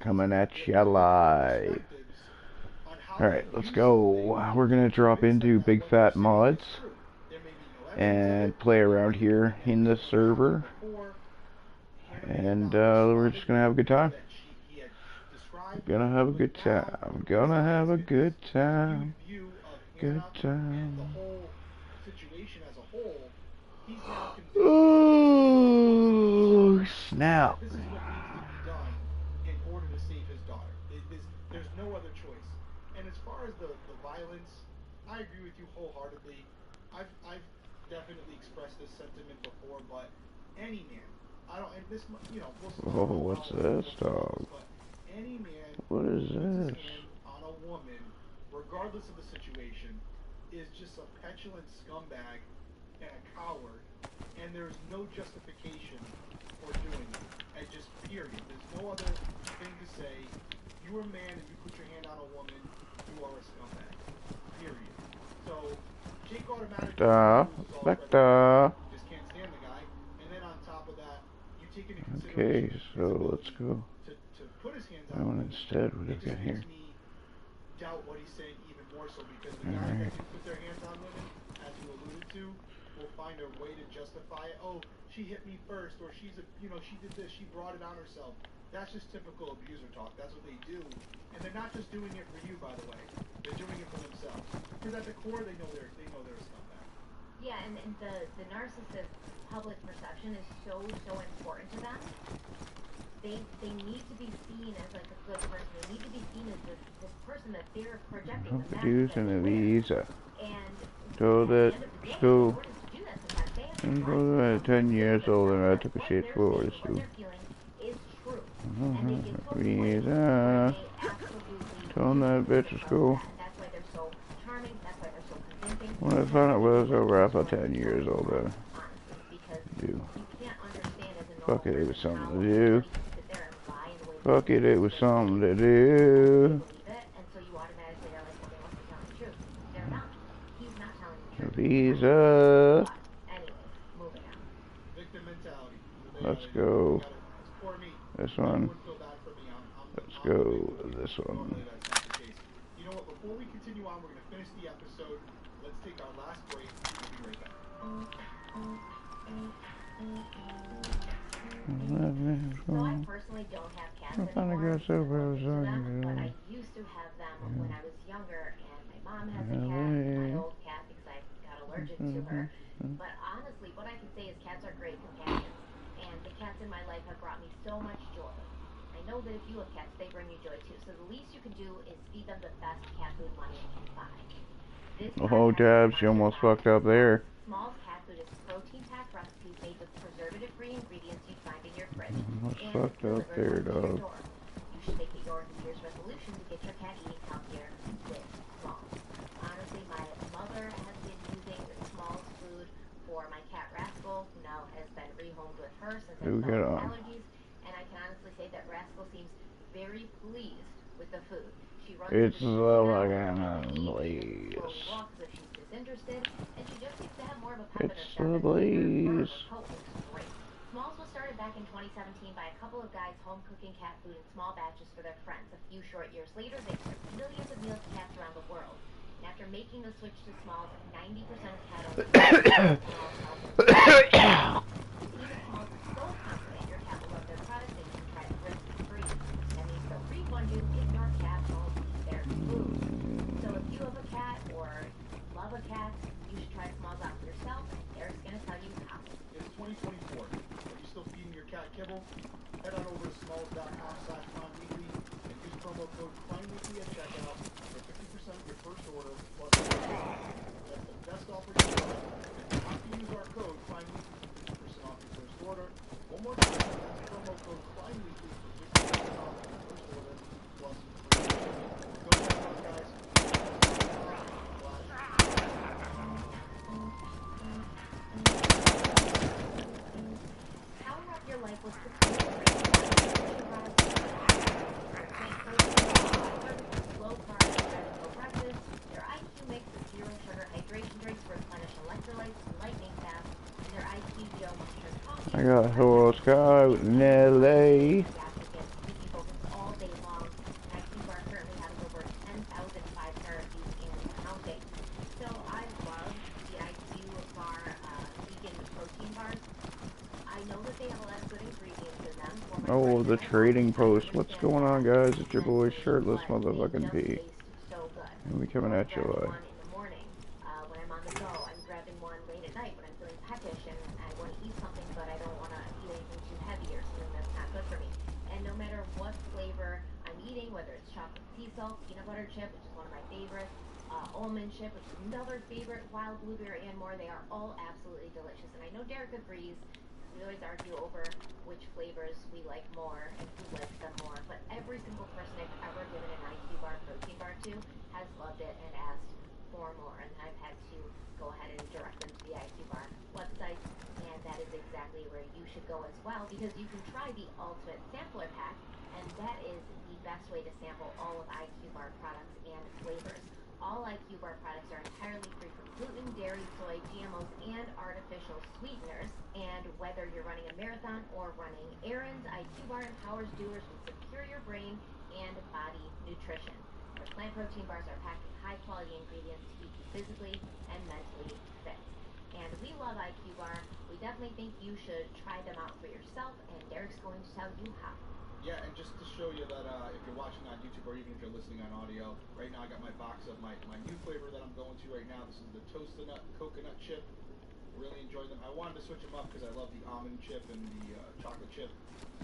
coming at you live. Alright, let's go. We're gonna drop into Big Fat Mods and play around here in the server. And we're just gonna have a good time. Gonna have a good time. Gonna have a good time. Good time. Oh, snap. There's no other choice. And as far as the violence, I agree with you wholeheartedly. I've definitely expressed this sentiment before, but any man, I don't, and this, you know, oh, what's this, dog? Any man, what is this? On a woman, regardless of the situation, is just a petulant scumbag and a coward, and there's no justification for doing it. And just period. There's no other thing to say. You're a man and you put your hand on a woman, you are a scumbag. Period. So Jake automatically just can't stand the guy, and then on top of that, you take into consideration. Okay, so let's go. To put his hands on instead, what do we got here? Doubt what he's saying even more so, because the guys that do put their hands on women, as you alluded to, will find a way to justify it. Oh, she hit me first, or she's a, you know, she did this, she brought it on herself. That's just typical abuser talk. That's what they do. And they're not just doing it for you, by the way. They're doing it for themselves. Because at the core, they know they're a scumbag. Yeah, and the narcissist public perception is so important to them. They need to be seen as like a good person. They need to be seen as this person that they're projecting. Using a visa. And so that school. I'm 10 years old and I took a shit for it. Visa. Tell them that bitch is cool. When I found out what it was over, I thought 10 years old. Do. Fuck it, it was something to do. Fuck it, it was something to do. Visa. Let's go. This one. Let's go. This one. You know what? Before we continue on, we're going to finish the episode. Let's take our last break. We'll be right back. So I personally don't have cats anymore, but I used to have them when I was younger, and my mom has a cat, my old cat, because I got allergic to her. But honestly, what I can say is cats are great companions, and the cats in my life have brought me so much joy. I know that if you have cats, they bring you joy too, so the least you can do is feed them the best cat food money can buy. Oh, Dad, she almost fucked up there. Small's cat food is protein-packed recipes made with preservative-free ingredients you'd find in your fridge. Almost fucked up there, dog. You should make it your New Year's resolution to get your cat eating healthier with Smalls. Honestly, my mother has been using Smalls food for my cat Rascal, who now has been rehomed with her since I developed allergies. And I can honestly say that Rascal seems very pleased with the food. She runs it's like a blaze. She's disinterested, and she just seems to have more of a pep in her step. It's the blaze. Smalls was started back in 2017 by a couple of guys home cooking cat food in small batches for their friends. A few short years later, they served millions of meals to cats around the world. And after making the switch to Smalls, 90% of cat owners Smalls is so confident your cat will love their product that you can try it risk-free. That means they'll refund you if your cat won't eat their food. So if you have a cat or love a cat, you should try Smalls out for yourself, and Eric's going to tell you how. It's 2024. Are you still feeding your cat kibble? Head on over to smalls.com/crimeweekly and use promo code crimeweekly at checkout for 50% of your first order plus that's the best offer you can get. And if you use our code crimeweekly for 50% off your first order. One more time, that's promo code crimeweekly for 50% off your first order plus free shipping. Go check it out, guys. Power up your life with low carb, no breakfast. Their IQ makes the zero sugar hydration drinks replenish electrolytes and lightning fast. And their IQ mushroom coffee. I got a horse car in LA. Oh, the trading post. What's going on, guys? It's your boy Shirtless Motherfucking P. And we coming at you live. When I'm on the go, I'm grabbing one late at night when I'm feeling peckish and I want to eat something, but I don't want to eat anything too heavy or something that's not good for me. And no matter what flavor I'm eating, whether it's chocolate sea salt, peanut butter chip, which is one of my favorites, almond chip, which is another favorite, wild blueberry, and more, they are all absolutely delicious. And I know Derek agrees. We always argue over which flavors we like more and who likes them more, but every single person I've ever given an IQ bar protein bar to has loved it and asked for more, and I've had to go ahead and direct them to the IQ bar website, and that is exactly where you should go as well, because you can try the ultimate sampler pack, and that is the best way to sample all of IQ bar products and flavors. All IQ bar products are entirely free from gluten, dairy, soy, GMOs, and artificial sweeteners. And whether you're running a marathon or running errands, IQ bar empowers doers with superior brain and body nutrition. Their plant protein bars are packed with high-quality ingredients to keep you physically and mentally fit. And we love IQ bar. We definitely think you should try them out for yourself, and Derek's going to tell you how. Yeah, and just to show you that if you're watching on YouTube or even if you're listening on audio, right now I got my box of my new flavor that I'm going to right now. This is the toasted nut coconut chip. Really enjoy them. I wanted to switch them up because I love the almond chip and the chocolate chip.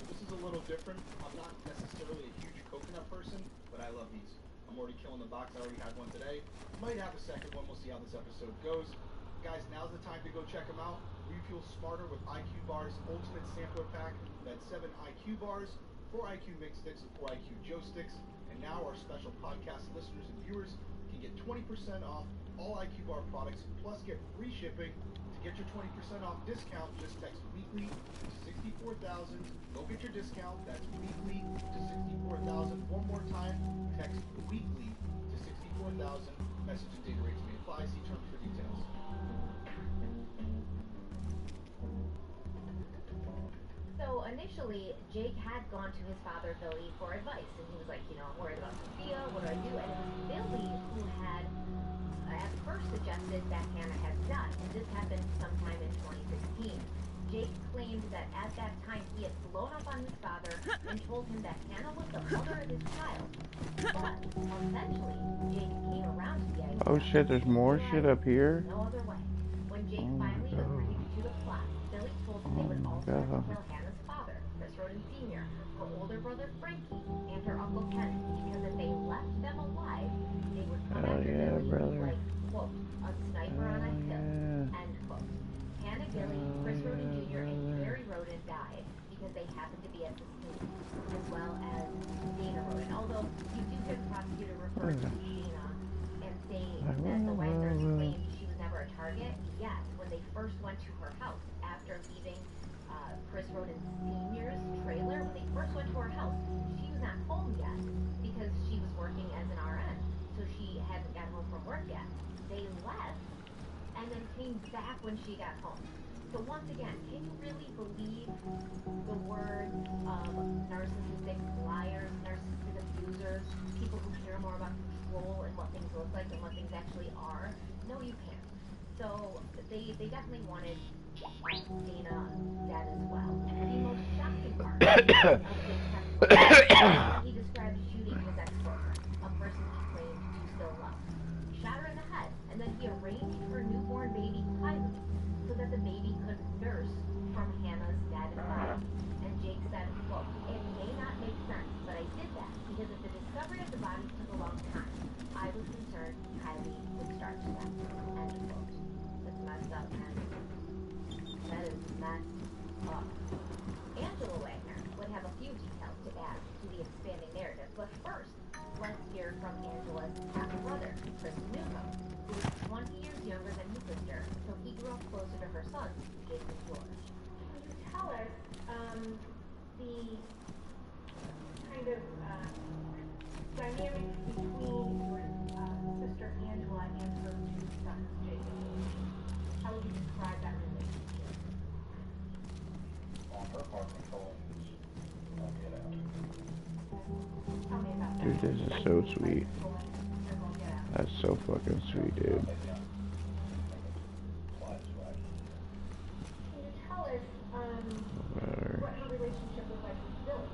So this is a little different. I'm not necessarily a huge coconut person, but I love these. I'm already killing the box. I already had one today. Might have a second one. We'll see how this episode goes. Guys, now's the time to go check them out. Refuel smarter with IQ Bar's Ultimate Sampler Pack. That's 7 IQ bars, 4 IQ mix sticks, and 4 IQ Joe sticks. And now our special podcast listeners and viewers can get 20% off all IQ Bar products, plus get free shipping. To get your 20% off discount, just text weekly to 64,000. Go get your discount. That's weekly to 64,000. One more time, text weekly to 64,000. Message and data rates may apply. See terms for details. So initially, Jake had gone to his father, Billy, for advice, and he was like, I'm worried about Sophia, what do I do? And it was Billy who had at first suggested that Hannah had died, and this happened sometime in 2016. Jake claimed that at that time he had blown up on his father and told him that Hannah was the mother of his child. But eventually, Jake came around to the idea. Oh shit, there's more shit up here? No other way. When Jake finally agreed to the plot, Billy told him they would also have to kill Hannah's father, Chris Roden Sr., her older brother Frankie, and her uncle Ken, because if they left them alive, they would come after Billy like, quote, a sniper on a hill, end quote. Hannah Gilly, Chris Roden Jr., and Carrie Roden died because they happened to be at the scene, as well as Dana Roden. Although you do hear the prosecutor refer to Dana and say that the Wagner's claimed she was never a target, yet when they first went to her house after leaving Chris Roden Sr.'s trailer, when they first went to her house, she was not home yet because she was working as an RN, so she hadn't gotten home from work yet. They left and then came back when she got home. So once again, can you really believe the words of narcissistic liars, narcissistic abusers, people who care more about control and what things look like than what things actually are? No, you can't. So they definitely wanted Dana dead as well. The most shocking part of Jake's testimony, he described shooting his ex-girlfriend, a person he claimed to still love. He shot her in the head, and then he arranged her newborn baby privately so that the baby could nurse from Hannah's dead body. And Jake said, quote, "It may not make sense, but I did that because if the discovery of the body took a long time, I was concerned Kylie would starve to death." End quote. That's messed up, man. That is messed up. Angela Wagner would have a few details to add to the expanding narrative, but first, let's hear from Angela's half-brother, Chris Newcomb, who is 20 years younger than his sister, so he grew up closer to her sons, Jake and George. Can you tell us the kind of dynamics between your sister Angela and her two sons, Jake and George? How would you describe that relationship? On her part, controlling is not get out. Tell me about that. Dude, this is so sweet. That's so fucking sweet, dude. Can you tell us what her relationship was like with Billy?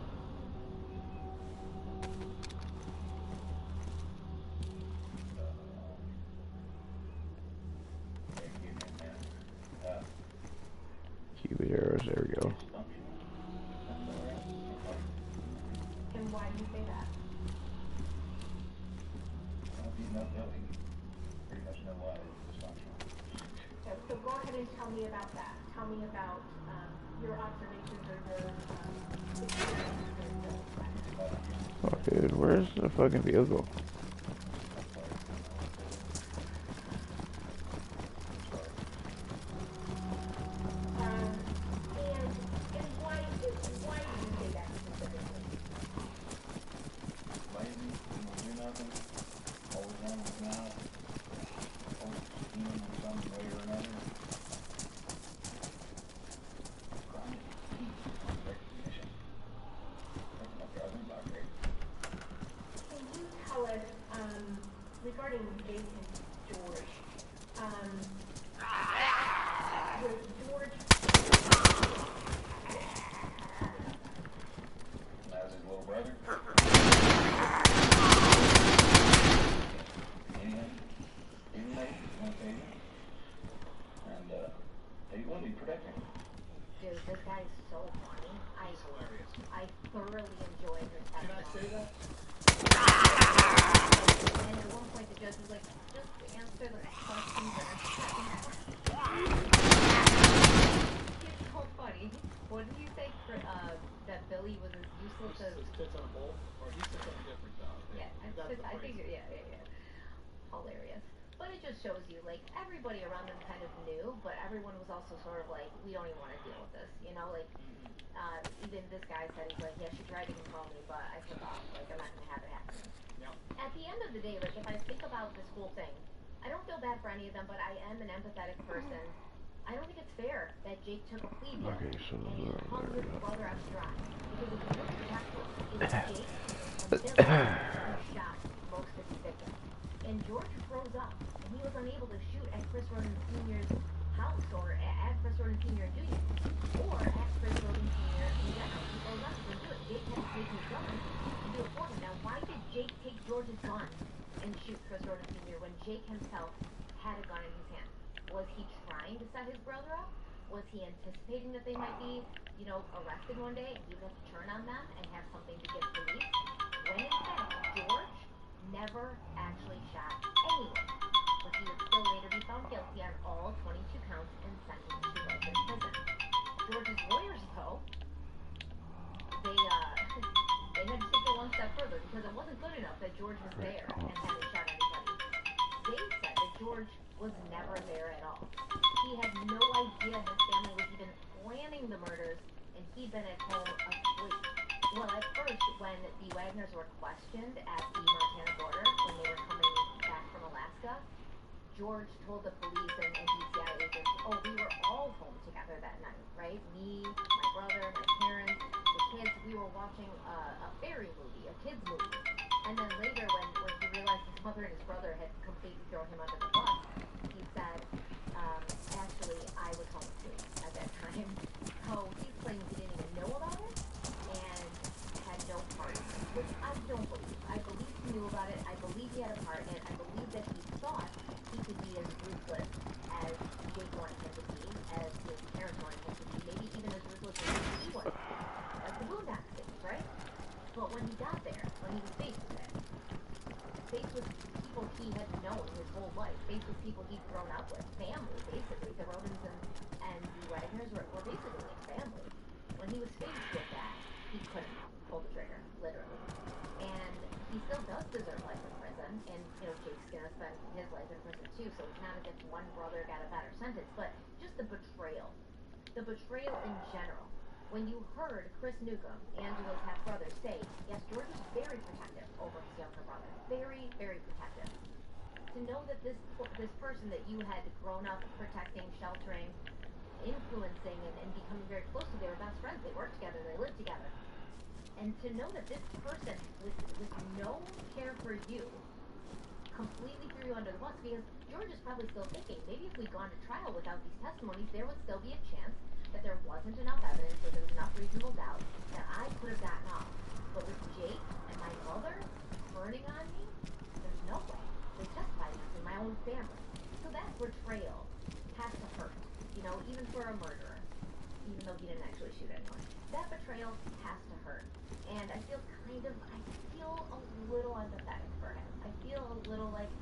you say that? Well, if you know Billy, you pretty much know why he's dysfunctional. So go ahead and tell me about that. Tell me about your observations or your experiences with Billy's life. Oh, dude, where's the fucking vehicle? And why do you say that specifically? Lazy, didn't do nothing, always on his mouth, always scheming in some way or another. Grinding his teeth on recognition. Making my brother not great. Can you tell us, regarding Jake and George, was George, As his little brother. Anything, gonna pay you. And, he will be protecting. Dude, this guy's so funny. He's hilarious. I thoroughly enjoyed his Can I testimony. say that? And at one point the judge was like, just answer the questions that are It's so funny. What did you say that Billy was as useless as... His tits on a bowl? Or he said something different, though. Yeah, That's the I phrase. figured, yeah. Hilarious. But it just shows you, like, everybody around them kind of knew, but everyone was also sort of like, we don't even want to deal with this, you know, like, even this guy said, he's like, yeah, she tried to control me, but I took off, like, I'm not going to have it happen. Yep. At the end of the day, like, if I think about this whole thing, I don't feel bad for any of them, but I am an empathetic person. I don't think it's fair that Jake took a plea deal Okay, so and he hung his brother out to dry. Because if you look back, it was Jake and Billy who shot most of the victims. And George froze up, and he was unable to shoot at Chris Roden Sr.'s house, or at Chris Roden Sr. and Jr., or at Chris Roden Sr. in general. He froze up, he couldn't do it. Jake had to take his gun and do it for him. Now, why did Jake take George's gun and shoot Chris Roden Sr. when Jake himself had a gun in his hand? Was he trying to set his brother up? Was he anticipating that they might be, you know, arrested one day and he would have to turn on them and have something to give police? When in fact, George never actually shot anyone, but he would still later be found guilty on all 22 counts and sentenced to life in prison. George's lawyers, though, they had to take it one step further because it wasn't good enough that George was there and hadn't shot anybody. They said that George was never there at all. He had no idea his family was even planning the murders, and he'd been at home asleep. Well, at first, when the Wagners were questioned at the Montana border, when they were coming back from Alaska, George told the police and DCI agents, oh, we were all home together that night, right? Me, my brother, my parents, the kids, we were watching a fairy movie, a kid's movie. And then later, when he realized his mother and his brother had completely thrown him under the bus, he said, actually, I was home asleep at that time. So he's claiming he didn't even know about it and had no part in it, which I don't believe. I believe he knew about it. I believe he had a part in it. I believe that he thought he could be as ruthless as Jake wanted him to be, as his parents wanted him to be, maybe even as ruthless as he was. Like the Boondock Saints, right? But when he got there, when he was faced with it, faced with people he had known his whole life, faced with people he'd grown up with, family, basically. The Rodens and the Wagners were basically like family. When he was faced with that, he couldn't pull the trigger, literally. And he still does deserve life in prison, and, you know, Jake's gonna spend his life in prison too, so it's not as if one brother got a better sentence, but just the betrayal in general. When you heard Chris Newcomb, Angela's half-brother, say, yes, George was very protective over his younger brother. Very, very protective. To know that this person that you had grown up protecting, sheltering, influencing, and becoming very close to, they were best friends, they worked together, they lived together. And to know that this person, with no care for you, completely threw you under the bus, because George is probably still thinking, maybe if we'd gone to trial without these testimonies, there would still be a chance that there wasn't enough evidence, or there was enough reasonable doubt that I could have gotten off. But with Jake and my mother turning on me, there's no way. They testified against me, my own family. So that betrayal has to hurt, you know, even for a murderer, even though he didn't actually shoot anyone. That betrayal has to hurt. And I feel kind of, empathetic for him. I feel a little like,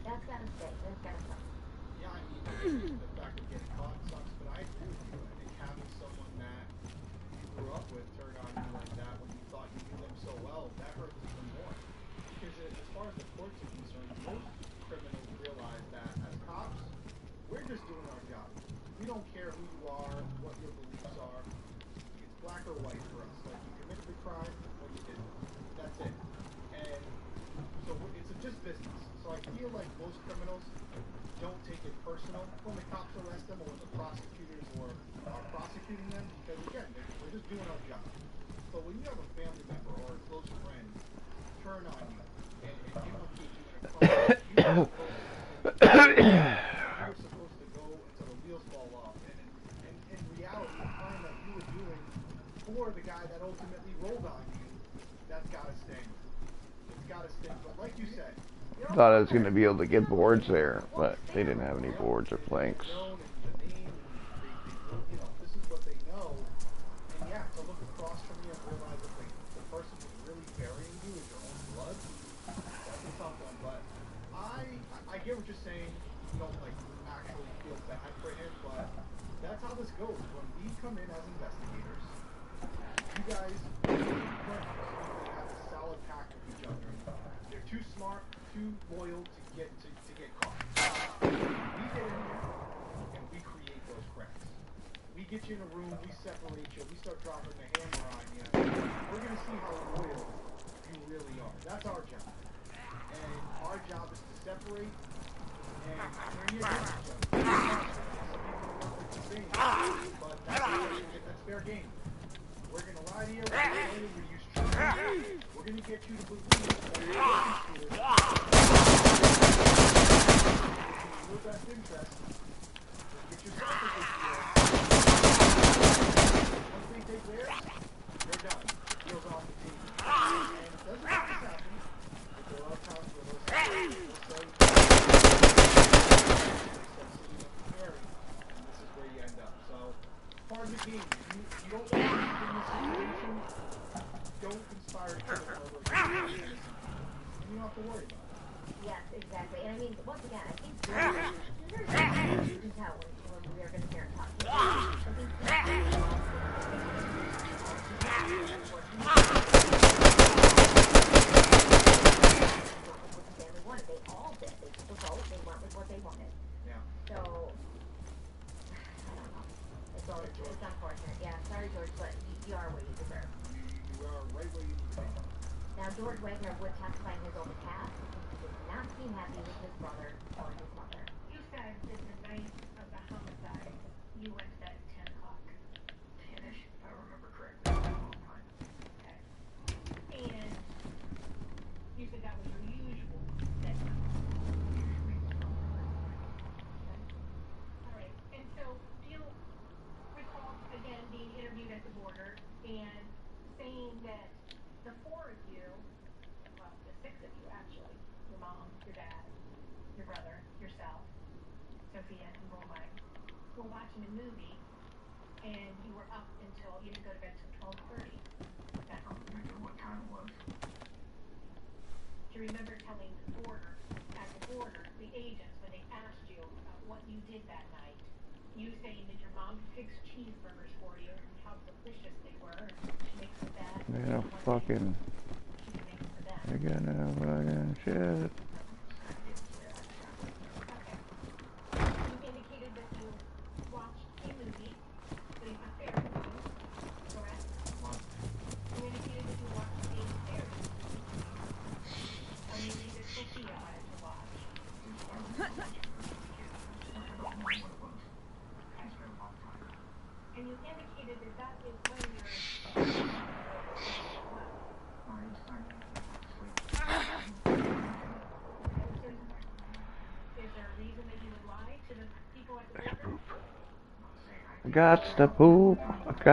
that's gotta stay. That's gotta stop. Yeah, I mean, the fact of getting caught sucks, but I agree with you. I think having someone that you grew up with turn on you like that when you thought you knew them so well, that hurts even more. Because as far as the courts are concerned, most criminals realize that as cops, we're just doing our job. We don't care who you are, what your beliefs are. It's black or white for us. Like, you committed the crime or you didn't. That's it. And so it's just business. So I feel like most criminals don't take it personal when the cops arrest them or when the prosecutors are prosecuting them, because again, we're just doing our job. But when you have a family member or a close friend turn on you and implicate you in a crime, you're supposed to go until the wheels fall off. And in reality, the crime that you were doing for the guy that ultimately rolled on you, that's gotta sting. It's gotta sting. But like you said, Thought I was going to be able to get boards there, but they didn't have any boards or planks. This is what they know. And yeah, to look across from you and realize that the person who's really burying you is your own blood, that's a tough one. But I get what you're saying. You don't like actually feel bad for him, but that's how this goes. When we come in as investigators, you guys have a solid pact with each other. They're too smart, too loyal to get caught. We get in there and we create those cracks. We get you in a room, we separate you, we start dropping the hammer on you. We're gonna see how loyal you really are. That's our job. And our job is to separate and turn you against each other. Some people don't like to say it, but that's fair game. We're gonna lie to you, we're gonna use truth. We're gonna get you to believe that you're in your best interest. Get yourself a good deal. Once they take theirs, they're done. The deal's off the table. And it doesn't always happen, but there are times where those people will say, and this is where you end up. So, part of the game. You don't want to be in this situation. Don't conspire to kill a murderer. And you don't have to worry about it. Yes, exactly. And I mean, once again, I think you can tell when we are going to hear him talk. They all did. They took a vote. They went with what they wanted. Yeah. So, I don't know. It's unfortunate. Yeah, sorry, George, but you are what you deserve. You are right where you need to be. Now, George Wagner would testify in his own behalf. He did not seem happy with his brother or his mother. You said that the night of the homicide, you went to bed at 10 o'clock. 10-ish, if I remember correctly. Okay. And you said that was your usual bedtime. All right. And so, do you recall, again, being interviewed at the border and saying that the four of you, well, the six of you actually, your mom, your dad, your brother, yourself, Sophia, and Romain, were watching a movie, and you were up until, you didn't go to bed till 12:30 that I don't remember what time it was. Do you remember telling the border, the agents, when they asked you about what you did that night, you saying that your mom fixed cheeseburgers for you and how delicious they were, and she makes the best. Yeah, fucking. I got no fucking shit. Okay. You indicated that you watched a movie, but it's a fairy movie, correct? You indicated that you watched a fairy movie. A movie that Sophia wanted to watch. And you indicated that that is when you're Is there a reason that you would lie to the people at the border? Gots to poop.